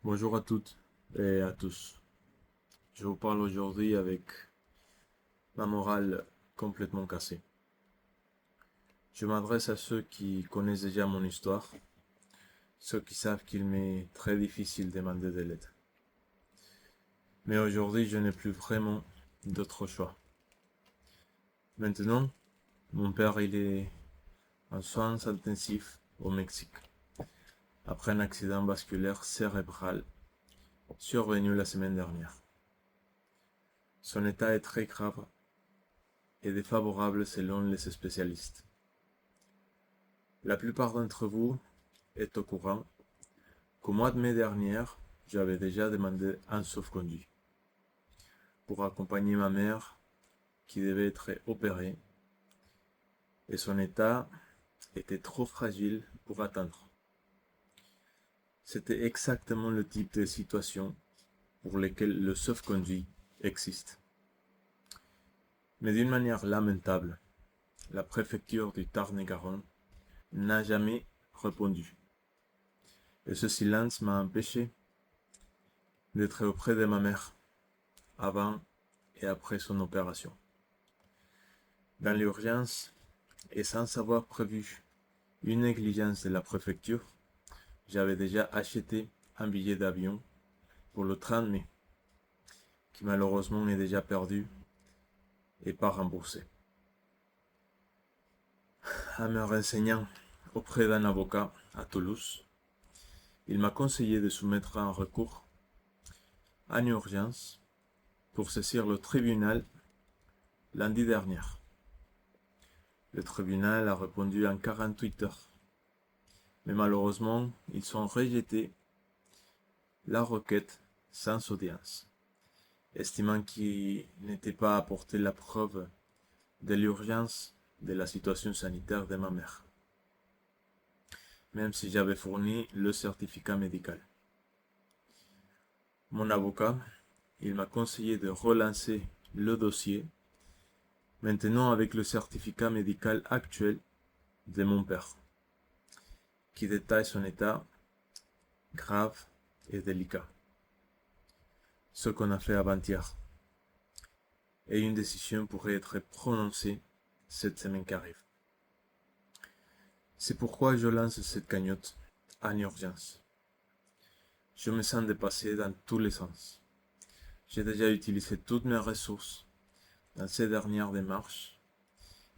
Bonjour à toutes et à tous. Je vous parle aujourd'hui avec ma morale complètement cassée. Je m'adresse à ceux qui connaissent déjà mon histoire, ceux qui savent qu'il m'est très difficile de demander de l'aide. Mais aujourd'hui, je n'ai plus vraiment d'autre choix. Maintenant, mon père il est en soins intensifs au Mexique, après un accident vasculaire cérébral survenu la semaine dernière. Son état est très grave et défavorable selon les spécialistes. La plupart d'entre vous est au courant qu'au mois de mai dernier, j'avais déjà demandé un sauf-conduit pour accompagner ma mère qui devait être opérée et son état était trop fragile pour attendre. C'était exactement le type de situation pour lesquelles le sauf-conduit existe. Mais d'une manière lamentable, la préfecture du Tarn-et-Garonne n'a jamais répondu. Et ce silence m'a empêché d'être auprès de ma mère avant et après son opération. Dans l'urgence, et sans avoir prévu une négligence de la préfecture, j'avais déjà acheté un billet d'avion pour le 30 mai, qui malheureusement est déjà perdu et pas remboursé. En me renseignant auprès d'un avocat à Toulouse, il m'a conseillé de soumettre un recours en urgence pour saisir le tribunal lundi dernier. Le tribunal a répondu en 48 heures, mais malheureusement, ils ont rejeté la requête sans audience, estimant qu'il n'était pas apporté la preuve de l'urgence de la situation sanitaire de ma mère, même si j'avais fourni le certificat médical. Mon avocat, il m'a conseillé de relancer le dossier, maintenant avec le certificat médical actuel de mon père, qui détaille son état grave et délicat. Ce qu'on a fait avant-hier. Et une décision pourrait être prononcée cette semaine qui arrive. C'est pourquoi je lance cette cagnotte en urgence. Je me sens dépassé dans tous les sens. J'ai déjà utilisé toutes mes ressources dans ces dernières démarches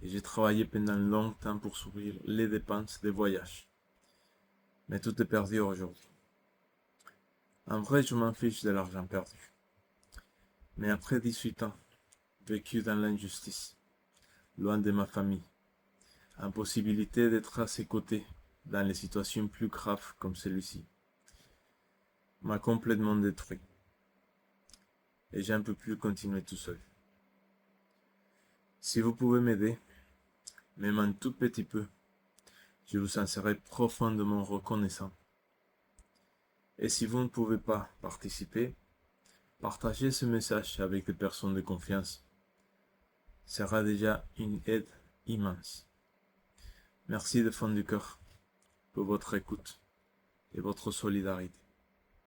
et j'ai travaillé pendant longtemps pour subir les dépenses des voyages. Mais tout est perdu aujourd'hui. En vrai, je m'en fiche de l'argent perdu. Mais après 18 ans, vécu dans l'injustice, loin de ma famille, impossibilité d'être à ses côtés dans les situations plus graves comme celui-ci, m'a complètement détruit. Et je ne peux plus continuer tout seul. Si vous pouvez m'aider, même un tout petit peu, je vous en serai profondément reconnaissant. Et si vous ne pouvez pas participer, partagez ce message avec des personnes de confiance. Sera déjà une aide immense. Merci de fond du cœur pour votre écoute et votre solidarité.